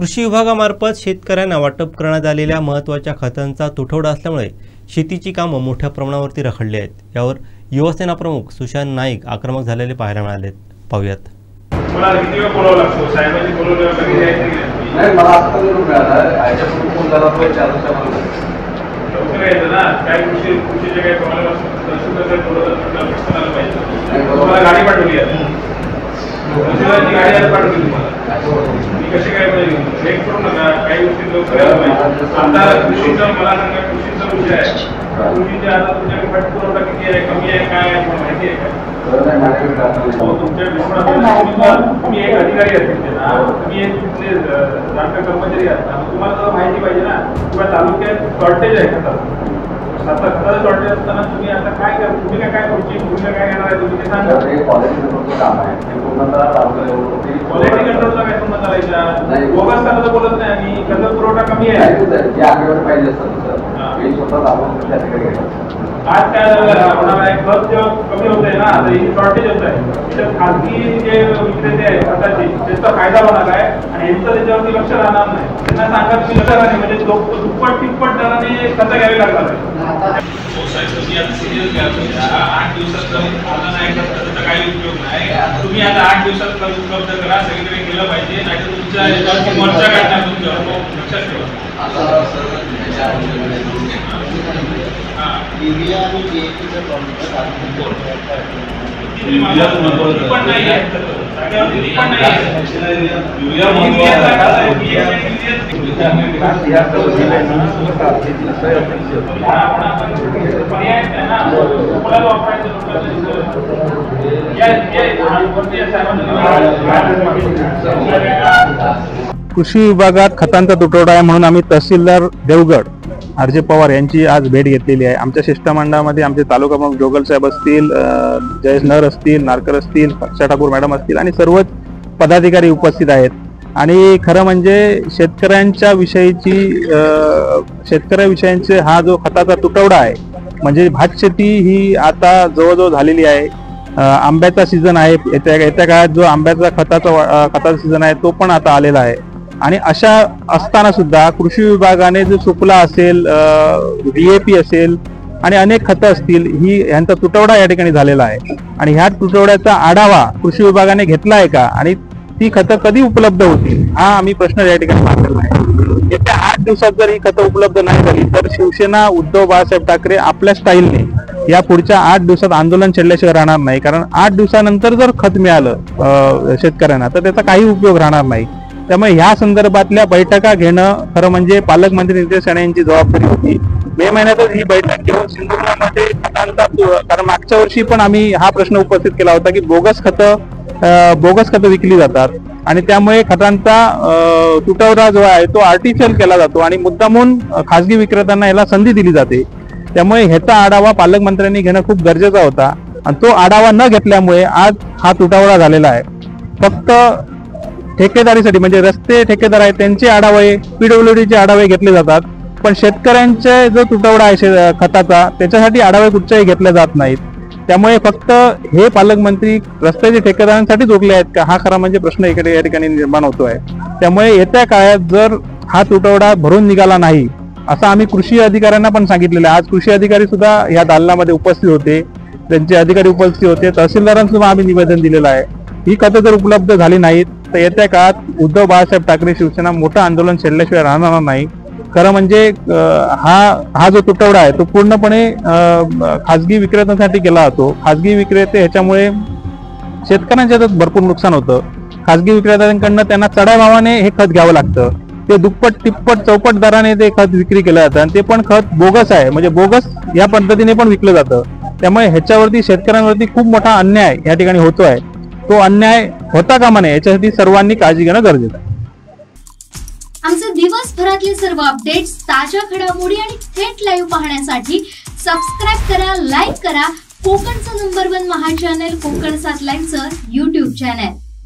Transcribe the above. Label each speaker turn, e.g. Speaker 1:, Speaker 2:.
Speaker 1: कृषी विभागामार्फत शेतकऱ्यांना वाटप करण्यात आलेल्या महत्त्वाच्या खतांचा तुटवडा असल्यामुळे शेतीची कामं मोठ्या प्रमाणावरती रखडली आहेत। यावर युवासेना प्रमुख सुशांत नाईक आक्रमक झालेले पाहायला मिळाले। पाहूयात।
Speaker 2: मला किती वेळ बोलावं लागतो साहेबांनी बोलवलं कधी जायचं
Speaker 3: नाही मला आता जरूर मिळाला आयच्याकडून फोन झाला तो 4 मला
Speaker 2: लवकर यायचं ना काय कृषीचे काय तुम्हाला पाहिजे तुम्हाला गाडी पाठवली आहे गाडी आज पाठवली तुम्हाला मी कशी काय पाहिजे लेट करू नका काही गोष्टी लवकर यायला पाहिजे। आता कृषीचा मला सांगा कृषीचा विषय आहे कृषीचे आता तुमच्याकडे पाठपुरवठा किती आहे कमी आहे काय आहे माहिती आहे काय तुम्ही एक अधिकारी असतील ना तुम्ही एक तिथले डॉक्टर कर्मचारी असता तुम्हाला माहिती पाहिजे ना किंवा तालुक्यात शॉर्टेज आहे खताचं खताचं शॉर्टेज असताना तुम्ही आता काय करा तुम्ही काय पुढची भूमिका काय घेणार आहे तुम्ही ते सांगा। क्वालिटी कंट्रोलचा काय संबंध आलायचा बोगस खताचं बोलत नाही आम्ही खत पुरवठा कमी आहे आज काय होणार आहे खत जेव्हा कमी होत आहे ना आता ही शॉर्टेज होत आहे त्याच्यात खाजगी जे विक्रेते आहेत खताचे त्याचा फायदा होणार आहे आणि यांचं त्याच्यावरती लक्ष राहणार नाही। त्यांना सांगा तुम्ही लक्ष राहणे म्हणजे दुप्पट तिप्पट दराने खतं घ्यावी लागणार आहे। तुम्ही आता सिरियस घ्या 8 दिवसात आला नाही त्याचा काही उपयोग नाही। तुम्ही आता 8 दिवसात खत उपलब्ध करा सगळीकडे केलं पाहिजे नाही तर तुमच्या याच्यावरती मोर्चा काढणार तुमच्यावर लक्षात ठेवा।
Speaker 4: युरिया आणि डीएपीचं
Speaker 2: पण नाही आहे पण नाही
Speaker 5: कृषी विभागात खतांचा तुटवडा आहे म्हणून आम्ही तहसीलदार देवगड आरजे पवार यांची आज भेट घेतलेली आहे। आमच्या शिष्टमंडळामध्ये आमचे तालुका प्रमुख जोगल साहेब असतील, जयेश नर असतील, नारकर असतील, पक्षा ठाकूर मॅडम असतील आणि सर्वच पदाधिकारी उपस्थित आहेत। आणि खरं म्हणजे शेतकऱ्याविषयीचे हा जो खताचा तुटवडा आहे म्हणजे भात शेती ही आता जवळजवळ झालेली आहे। आंब्याचा सीझन आहे, येत्या काळात जो आंब्याचा खताचा सीझन आहे तो पण आता आलेला आहे। आणि अशा असताना सुद्धा कृषी विभागाने जो सुफला असेल, डीएपी असेल आणि अनेक खतं असतील यांचा तुटवडा या ठिकाणी झालेला आहे। आणि ह्या तुटवड्याचा आढावा कृषी विभागाने घेतला आहे का आणि ती खतं कधी उपलब्ध होतील हा आम्ही प्रश्न या ठिकाणी मांडलेला आहे। येत्या 8 दिवसात जर ही खतं उपलब्ध नाही झाली तर शिवसेना उद्धव बाळासाहेब ठाकरे आपल्या स्टाईलने या पुढच्या 8 दिवसात आंदोलन छेडल्याशिवाय राहणार नाही। कारण 8 दिवसानंतर जर खत मिळालं शेतकऱ्यांना तर त्याचा काही उपयोग राहणार नाही। त्यामुळे ह्या संदर्भातल्या बैठका घेणं खरं म्हणजे पालकमंत्री नितेश राणे यांची जबाबदारी होती। मे महिन्यातच ही बैठक घेऊन सिंधुदुर्गमध्ये खतांचा कारण मागच्या वर्षी पण आम्ही हा प्रश्न उपस्थित केला होता की बोगस खतं विकली जातात आणि त्यामुळे खतांचा तुटवडा जो आहे तो आर्टिफिशियल केला जातो आणि मुद्दामून खासगी विक्रेत्यांना याला संधी दिली जाते। त्यामुळे ह्याचा आढावा पालकमंत्र्यांनी घेणं खूप गरजेचा होता आणि तो आढावा न घेतल्यामुळे आज हा तुटवडा झालेला आहे। फक्त ठेकेदारीसाठी म्हणजे रस्ते ठेकेदार आहेत त्यांचे आढावे, पीडब्ल्यूडीचे आढावे घेतले जातात, पण शेतकऱ्यांचे जो तुटवडा आहे खताचा त्याच्यासाठी आढावे कुठचेही घेतले जात नाहीत। त्यामुळे फक्त हे पालकमंत्री रस्त्याचे ठेकेदारांसाठी जोडले आहेत का हा खरा म्हणजे प्रश्न या ठिकाणी निर्माण होतो आहे। त्यामुळे येत्या काळात जर हा तुटवडा भरून निघाला नाही असं आम्ही कृषी अधिकाऱ्यांना पण सांगितलेलं आहे। आज कृषी अधिकारी सुद्धा या दालनामध्ये उपस्थित होते, त्यांचे अधिकारी उपस्थित होते, तहसीलदारांना सुद्धा आम्ही निवेदन दिलेलं आहे। ही खतं जर उपलब्ध झाली नाहीत तर येत्या काळात उद्धव बाळासाहेब ठाकरे शिवसेना मोठं आंदोलन छेडल्याशिवाय राहणार नाही। खरं म्हणजे हा जो तुटवडा आहे तो पूर्णपणे खाजगी विक्रेत्यांसाठी केला जातो। खाजगी विक्रेते ह्याच्यामुळे शेतकऱ्यांच्या भरपूर नुकसान होतं। खाजगी विक्रेत्यांकडनं त्यांना चढ्या भावाने हे खत घ्यावं लागतं, ते दुप्पट तिप्पट चौपट दराने ते खत विक्री केलं जातं आणि ते पण खत बोगस आहे म्हणजे बोगस या पद्धतीने पण विकलं जातं। त्यामुळे ह्याच्यावरती शेतकऱ्यांवरती खूप मोठा अन्याय या ठिकाणी होतो आहे। तो अन्याय होता कामा नये याच्यासाठी सर्वांनी काळजी घेणं गरजेचं आहे।
Speaker 6: आमचे दिवसभरातले सर्व अपडेट्स, ताज्या घडामोडी आणि थेट लाईव्ह पाहण्यासाठी सबस्क्राइब करा, लाईक करा कोकणचं नंबर 1 महा चॅनल कोकण 7 लाईव्हचं YouTube चॅनल।